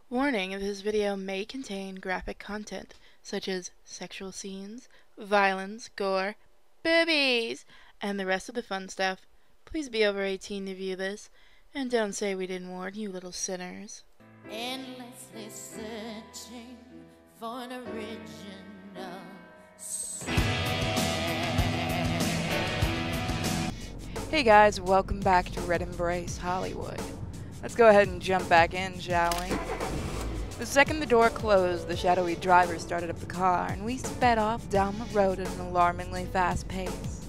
Warning, this video may contain graphic content, such as sexual scenes, violence, gore, boobies, and the rest of the fun stuff. Please be over 18 to view this, and don't say we didn't warn you, little sinners. Endlessly searching for an original sin. Hey guys, welcome back to Red Embrace Hollywood. Let's go ahead and jump back in, shall we? The second the door closed, the shadowy driver started up the car, and we sped off down the road at an alarmingly fast pace.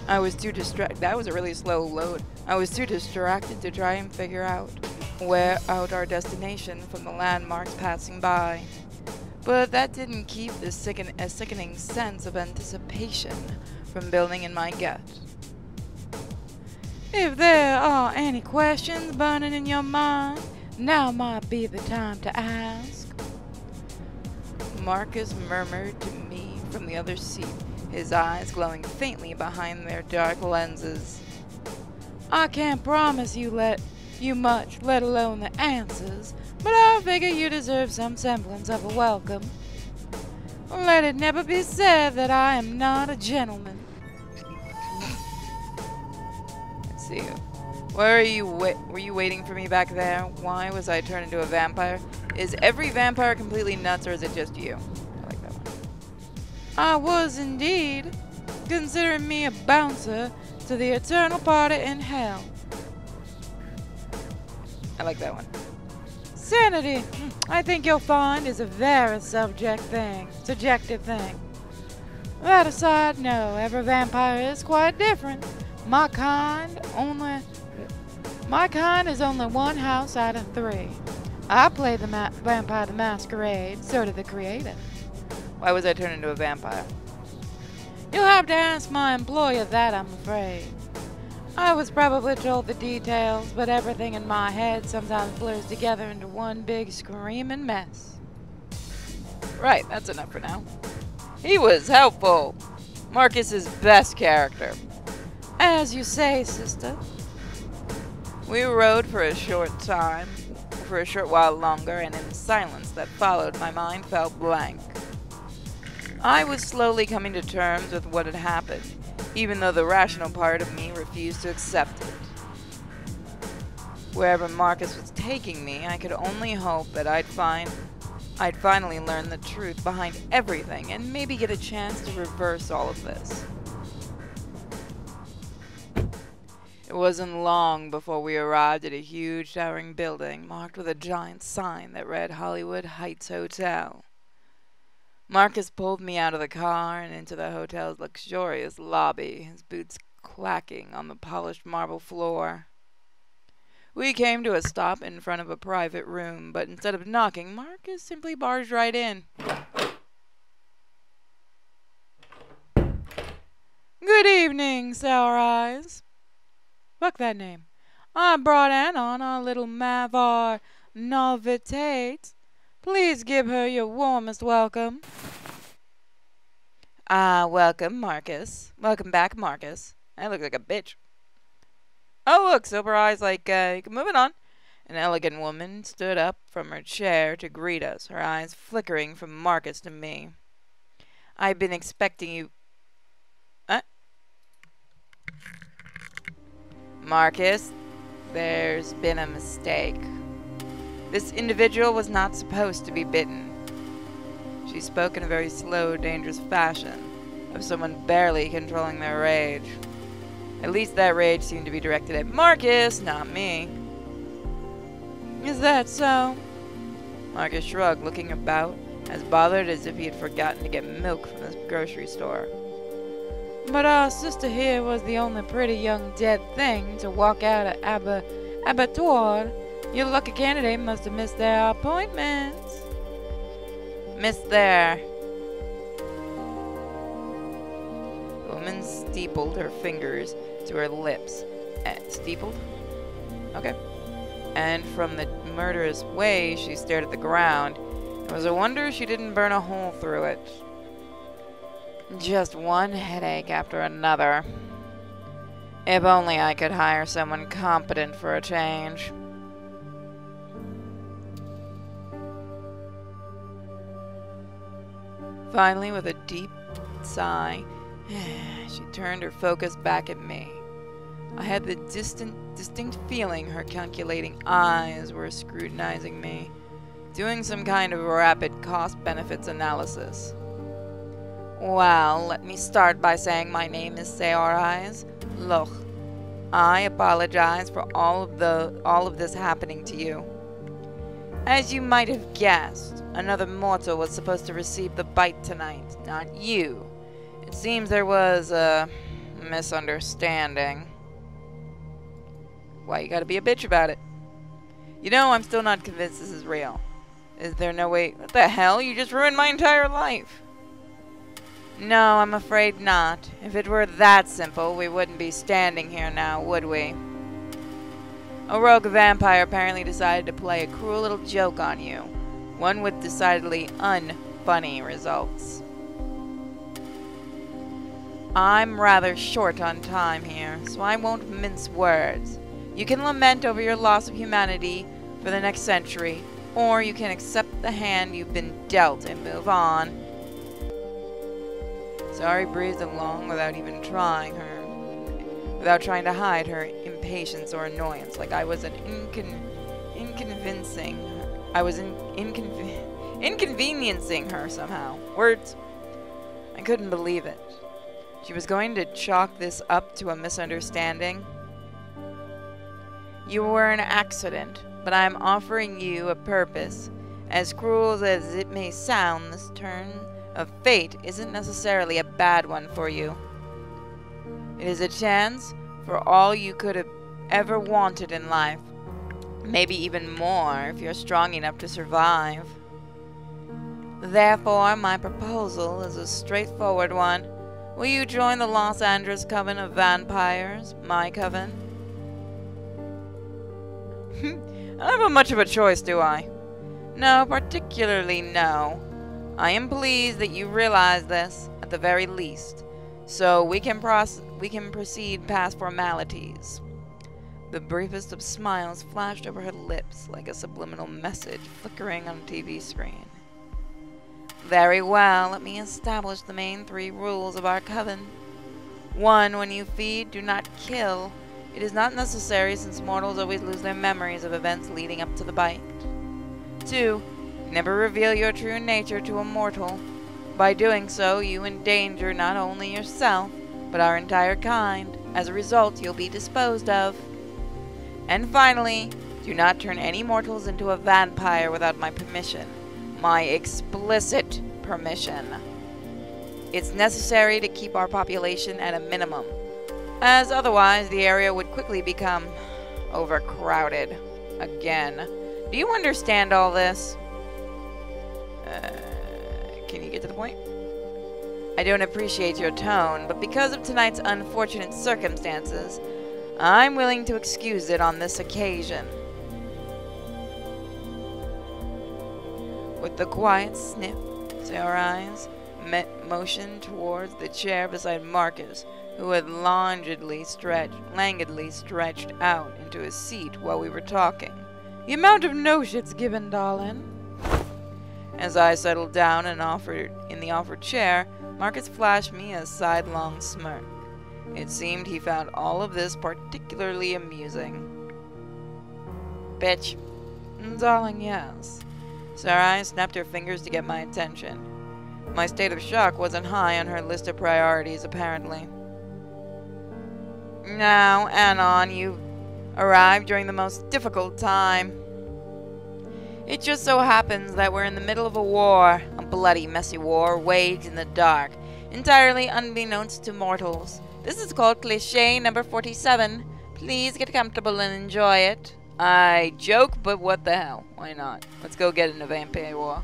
I was too distracted. That was a really slow load. I was too distracted to try and figure out our destination from the landmarks passing by. But that didn't keep the sickening sense of anticipation from building in my gut. If there are any questions burning in your mind, now might be the time to ask. Marcus murmured to me from the other seat, his eyes glowing faintly behind their dark lenses. I can't promise you much, let alone the answers, but I figure you deserve some semblance of a welcome. Let it never be said that I am not a gentleman. Let's see. Were you waiting for me back there? Why was I turned into a vampire? Is every vampire completely nuts, or is it just you? I like that one. I was indeed, considering me a bouncer to the eternal party in hell. I like that one. Sanity, I think you'll find, is a very subjective thing. That aside, no, every vampire is quite different. My kind is only one house out of 3. I play the Vampire the Masquerade, so did the creator. Why was I turned into a vampire? You'll have to ask my employer that, I'm afraid. I was probably told the details, but everything in my head sometimes blurs together into one big screaming mess. Right, that's enough for now. He was helpful. Marcus's best character. As you say, sister. We rode for a short while longer, and in the silence that followed, my mind felt blank. I was slowly coming to terms with what had happened, even though the rational part of me refused to accept it. Wherever Marcus was taking me, I could only hope that I'd finally learn the truth behind everything and maybe get a chance to reverse all of this. It wasn't long before we arrived at a huge towering building marked with a giant sign that read Hollywood Heights Hotel. Marcus pulled me out of the car and into the hotel's luxurious lobby, his boots clacking on the polished marble floor. We came to a stop in front of a private room, but instead of knocking, Marcus simply barged right in. Good evening, Sour Eyes. Fuck that name. I brought Ann on our little Mavar Novitate. Please give her your warmest welcome. Welcome, Marcus. Welcome back, Marcus. I look like a bitch. Oh, look, Sober Eyes, moving on. An elegant woman stood up from her chair to greet us, her eyes flickering from Marcus to me. I've been expecting you. Marcus, there's been a mistake. This individual was not supposed to be bitten. She spoke in a very slow, dangerous fashion, of someone barely controlling their rage. At least that rage seemed to be directed at Marcus, not me. Is that so? Marcus shrugged, looking about, as bothered as if he had forgotten to get milk from the grocery store. But our sister here was the only pretty young dead thing to walk out of abattoir. Your lucky candidate must have missed their appointments. Missed their... The woman steepled her fingers to her lips. Steepled? Okay. And from the murderous way she stared at the ground, it was a wonder she didn't burn a hole through it. Just one headache after another. If only I could hire someone competent for a change. Finally, with a deep sigh, she turned her focus back at me. I had the distinct feeling her calculating eyes were scrutinizing me, doing some kind of rapid cost-benefits analysis. Well, let me start by saying my name is Saoirse Loch. I apologize for all of this happening to you. As you might have guessed, another mortal was supposed to receive the bite tonight, not you. It seems there was a misunderstanding. Why you gotta be a bitch about it? You know, I'm still not convinced this is real. Is there no way? What the hell? You just ruined my entire life. No, I'm afraid not. If it were that simple, we wouldn't be standing here now, would we? A rogue vampire apparently decided to play a cruel little joke on you. One with decidedly unfunny results. I'm rather short on time here, so I won't mince words. You can lament over your loss of humanity for the next century, or you can accept the hand you've been dealt and move on. Sorry breathed along without trying to hide her impatience or annoyance, like I was inconveniencing her somehow. Words. I couldn't believe it. She was going to chalk this up to a misunderstanding. You were an accident, but I am offering you a purpose. As cruel as it may sound, this turn of fate isn't necessarily a bad one for you. It is a chance for all you could have ever wanted in life. Maybe even more if you're strong enough to survive. Therefore, my proposal is a straightforward one. Will you join the Los Angeles Coven of Vampires, my coven? I don't have much of a choice, do I? No, particularly no. I am pleased that you realize this, at the very least, so we can proceed past formalities. The briefest of smiles flashed over her lips like a subliminal message flickering on a TV screen. Very well, let me establish the main 3 rules of our coven. 1. When you feed, do not kill. It is not necessary since mortals always lose their memories of events leading up to the bite. 2. Never reveal your true nature to a mortal. By doing so, you endanger not only yourself, but our entire kind. As a result, you'll be disposed of. And finally, do not turn any mortals into a vampire without my permission. My explicit permission. It's necessary to keep our population at a minimum, as otherwise the area would quickly become overcrowded again. Do you understand all this? Can you get to the point? I don't appreciate your tone, but because of tonight's unfortunate circumstances, I'm willing to excuse it on this occasion. With the quiet sniff, Saoirse motioned towards the chair beside Marcus, who had languidly stretched out into his seat while we were talking. The amount of no shit's given, darling. As I settled down in the offered chair, Marcus flashed me a sidelong smirk. It seemed he found all of this particularly amusing. Bitch. Darling, yes. Sarai snapped her fingers to get my attention. My state of shock wasn't high on her list of priorities, apparently. Now, Anon, you arrived during the most difficult time. It just so happens that we're in the middle of a war, a bloody, messy war waged in the dark, entirely unbeknownst to mortals. This is called cliché number 47. Please get comfortable and enjoy it. I joke, but what the hell? Why not? Let's go get in a vampire war.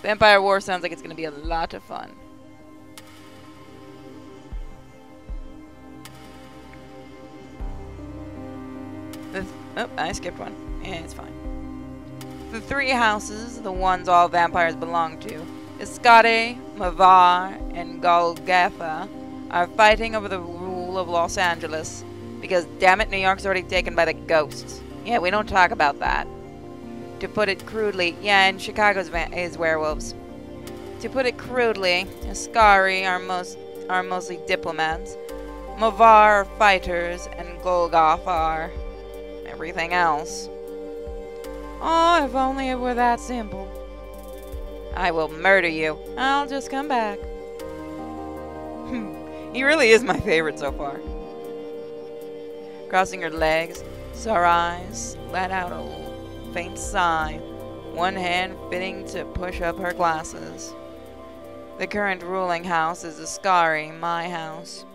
Vampire war sounds like it's going to be a lot of fun. Oh, I skipped one. Yeah, it's fine. The 3 houses, the ones all vampires belong to, Escate, Mavar, and Golgotha, are fighting over the rule of Los Angeles. Because, damn it, New York's already taken by the ghosts. Yeah, we don't talk about that. To put it crudely, yeah, and Chicago's is werewolves. To put it crudely, Askari are mostly diplomats, Mavar are fighters, and Golgoth are everything else. Oh, if only it were that simple. I will murder you. I'll just come back. He really is my favorite so far. Crossing her legs, Sarai let out a faint sigh, one hand fitting to push up her glasses. The current ruling house is Askari, my house.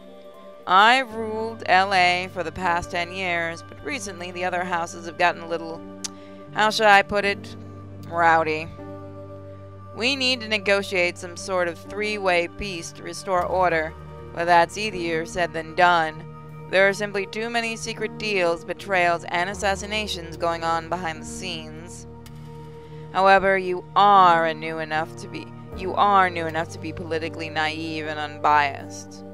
I've ruled LA for the past 10 years, but recently the other houses have gotten a little, how should I put it, rowdy. We need to negotiate some sort of three-way peace to restore order, but that's easier said than done. There are simply too many secret deals, betrayals, and assassinations going on behind the scenes. However, you are new enough to be politically naive and unbiased.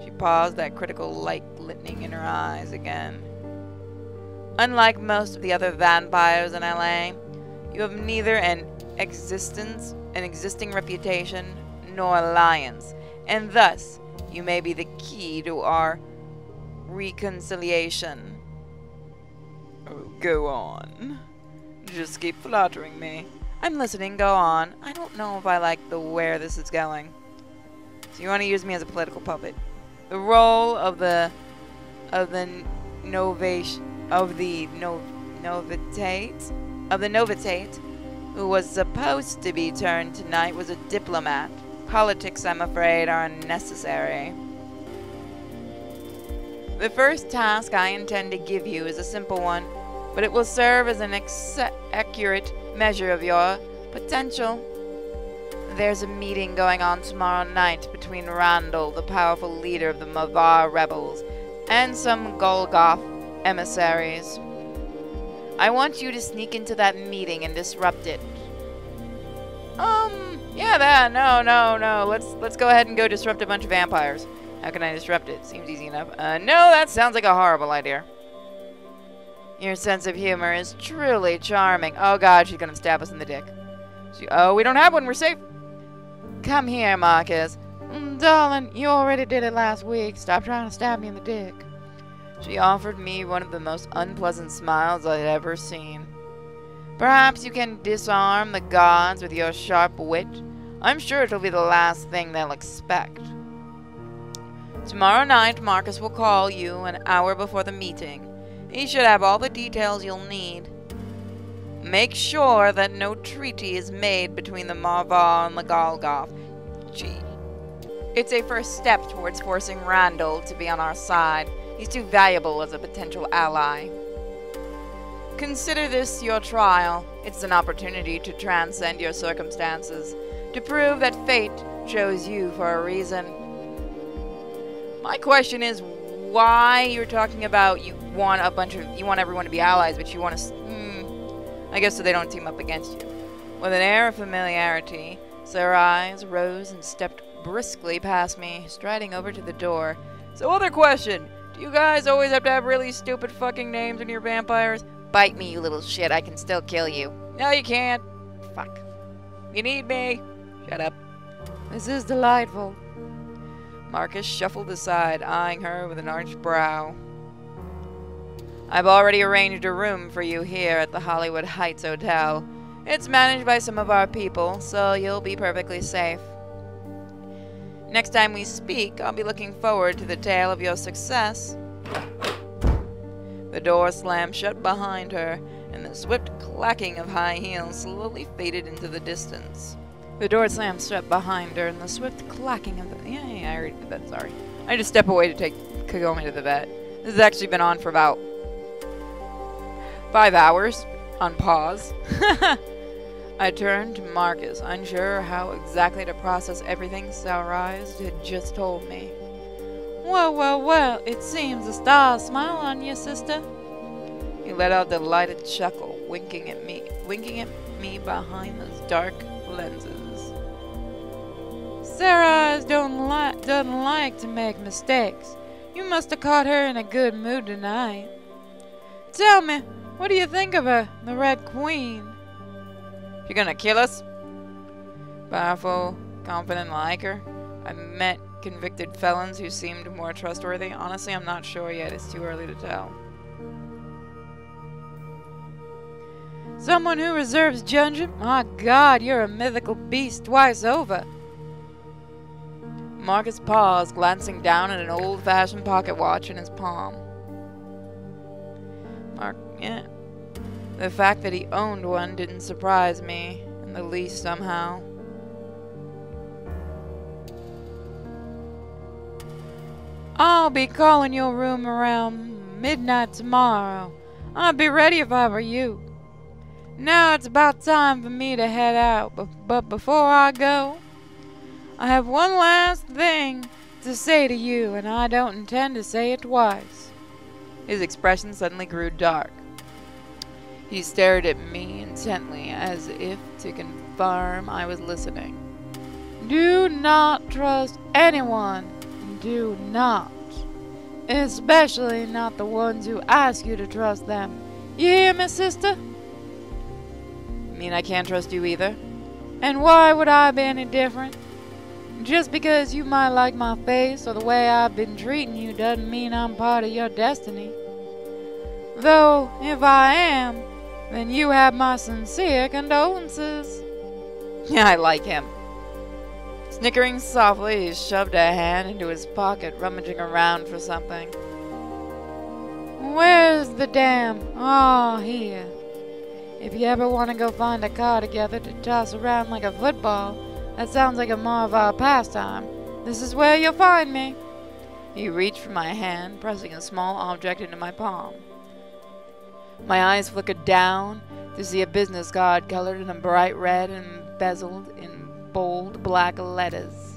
She paused, that critical light glistening in her eyes again. Unlike most of the other vampires in LA, you have neither an existing reputation, nor alliance, and thus you may be the key to our reconciliation. Oh, go on. Just keep flattering me. I'm listening, go on. I don't know if I like where this is going. So you want to use me as a political puppet. The role of the novitate, who was supposed to be turned tonight, was a diplomat. Politics, I'm afraid, are unnecessary. The first task I intend to give you is a simple one, but it will serve as an accurate measure of your potential. There's a meeting going on tomorrow night between Randall, the powerful leader of the Mavar rebels, and some Golgoth emissaries. I want you to sneak into that meeting and disrupt it. No. Let's go ahead and go disrupt a bunch of vampires. How can I disrupt it? Seems easy enough. No, that sounds like a horrible idea. Your sense of humor is truly charming. Oh god, she's gonna stab us in the dick. Oh, we don't have one, we're safe. Come here, Marcus. Darling, you already did it last week. Stop trying to stab me in the dick. She offered me one of the most unpleasant smiles I'd ever seen. Perhaps you can disarm the gods with your sharp wit. I'm sure it'll be the last thing they'll expect. Tomorrow night, Marcus will call you an hour before the meeting. He should have all the details you'll need. Make sure that no treaty is made between the Mavar and the Golgoth. Gee. It's a first step towards forcing Randall to be on our side. He's too valuable as a potential ally. Consider this your trial. It's an opportunity to transcend your circumstances, to prove that fate chose you for a reason. My question is why you're talking about you want everyone to be allies, but you want to... I guess so they don't team up against you. With an air of familiarity, Sarai rose and stepped briskly past me, striding over to the door. So other question, do you guys always have to have really stupid fucking names when you're vampires? Bite me, you little shit, I can still kill you. No, you can't. Fuck. You need me. Shut up. This is delightful. Marcus shuffled aside, eyeing her with an arched brow. I've already arranged a room for you here at the Hollywood Heights Hotel. It's managed by some of our people, so you'll be perfectly safe. Next time we speak, I'll be looking forward to the tale of your success. The door slammed shut behind her, and the swift clacking of high heels slowly faded into the distance. The door slammed shut behind her, and the swift clacking of the... Yeah, I already did that, sorry. I just step away to take Kagome to the vet. This has actually been on for about 5 hours, on pause. I turned to Marcus, unsure how exactly to process everything Sarai had just told me. Well, it seems the stars smile on you, sister. He let out a delighted chuckle, winking at me behind those dark lenses. Sarah doesn't like to make mistakes. You must have caught her in a good mood tonight. Tell me, what do you think of her, the Red Queen? She gonna kill us? Powerful, confident like her. I've met convicted felons who seemed more trustworthy. Honestly, I'm not sure yet. It's too early to tell. Someone who reserves judgment? My God, you're a mythical beast twice over. Marcus paused, glancing down at an old-fashioned pocket watch in his palm. Yeah. The fact that he owned one didn't surprise me in the least somehow. I'll be calling your room around midnight tomorrow. I'd be ready if I were you. Now it's about time for me to head out, but before I go, I have one last thing to say to you, and I don't intend to say it twice. His expression suddenly grew dark. He stared at me intently, as if to confirm I was listening. Do not trust anyone. Do not. Especially not the ones who ask you to trust them. You hear me, sister? Mean I can't trust you either? And why would I be any different? Just because you might like my face or the way I've been treating you doesn't mean I'm part of your destiny. Though, if I am, then you have my sincere condolences. Yeah, I like him. Snickering softly, he shoved a hand into his pocket, rummaging around for something. Where's the dam? Oh, here. If you ever want to go find a car together to toss around like a football, that sounds like a more of our pastime. This is where you'll find me. He reached for my hand, pressing a small object into my palm. My eyes flickered down to see a business card colored in a bright red and embezzled in bold black letters.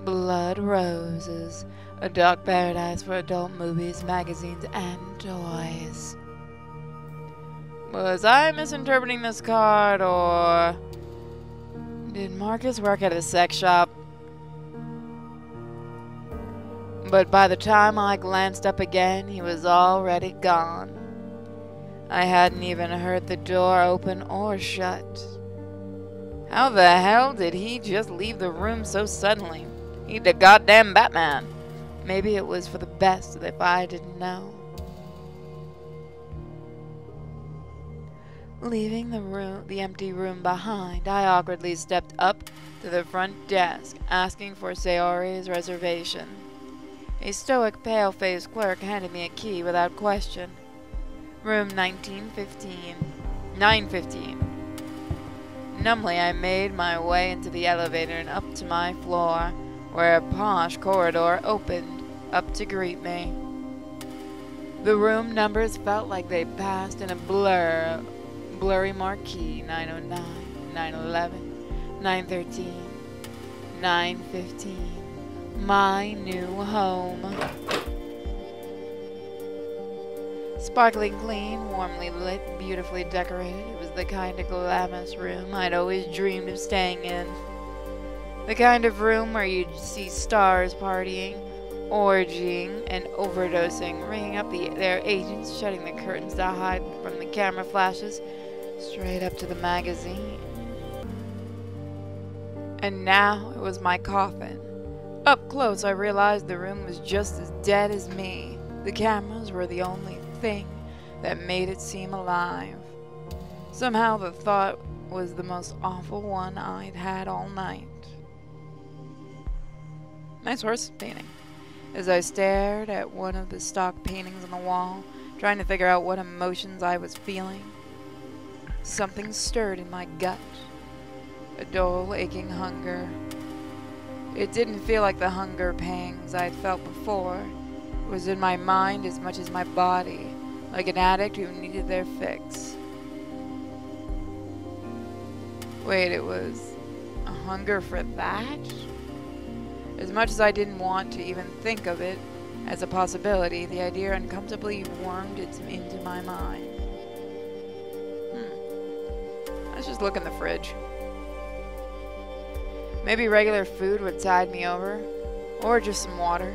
Blood Roses, a dark paradise for adult movies, magazines, and toys. Was I misinterpreting this card, or did Marcus work at a sex shop? But by the time I glanced up again, he was already gone. I hadn't even heard the door open or shut. How the hell did he just leave the room so suddenly? He's the goddamn Batman. Maybe it was for the best if I didn't know. Leaving the empty room behind, I awkwardly stepped up to the front desk, asking for Sayori's reservation. A stoic, pale-faced clerk handed me a key without question. Room 915. Numbly, I made my way into the elevator and up to my floor, where a posh corridor opened up to greet me. The room numbers felt like they passed in a blurry marquee. 909, 911, 913, 915. My new home. Sparkling clean, warmly lit, beautifully decorated. It was the kind of glamorous room I'd always dreamed of staying in. The kind of room where you'd see stars partying, orgying, and overdosing, ringing up their agents, shutting the curtains to hide from the camera flashes, straight up to the magazine. And now it was my coffin. Up close, I realized the room was just as dead as me. The cameras were the only thing that made it seem alive. Somehow the thought was the most awful one I'd had all night. Nice horse painting. As I stared at one of the stock paintings on the wall, trying to figure out what emotions I was feeling, something stirred in my gut. A dull, aching hunger. It didn't feel like the hunger pangs I'd felt before. It was in my mind as much as my body, like an addict who needed their fix. Wait, it was a hunger for that? As much as I didn't want to even think of it as a possibility, the idea uncomfortably wormed into my mind. Let's just look in the fridge. Maybe regular food would tide me over, or just some water.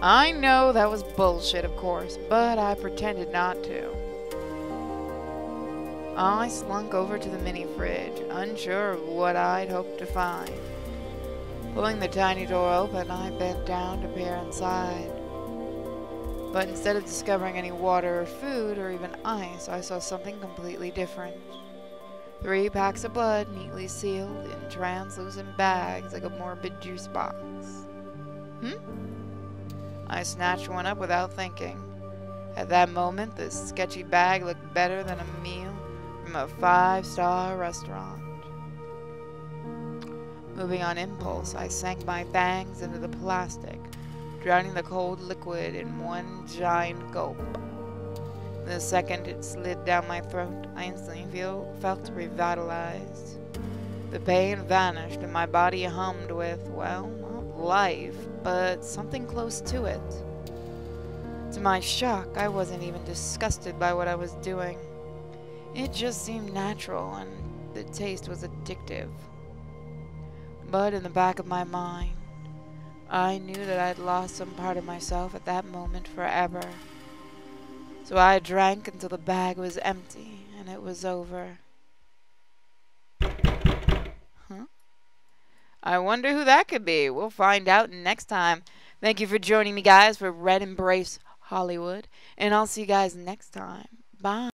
I know that was bullshit, of course, but I pretended not to. I slunk over to the mini fridge, unsure of what I'd hoped to find. Pulling the tiny door open, I bent down to peer inside. But instead of discovering any water or food or even ice, I saw something completely different. 3 packs of blood neatly sealed in translucent bags like a morbid juice box. I snatched one up without thinking. At that moment, this sketchy bag looked better than a meal from a 5-star restaurant. Moving on impulse, I sank my fangs into the plastic, drowning the cold liquid in one giant gulp. The second it slid down my throat, I instantly felt revitalized. The pain vanished and my body hummed with, well, not life, but something close to it. To my shock, I wasn't even disgusted by what I was doing. It just seemed natural and the taste was addictive. But in the back of my mind, I knew that I'd lost some part of myself at that moment forever. So I drank until the bag was empty and it was over. I wonder who that could be. We'll find out next time. Thank you for joining me, guys, for Red Embrace Hollywood. And I'll see you guys next time. Bye.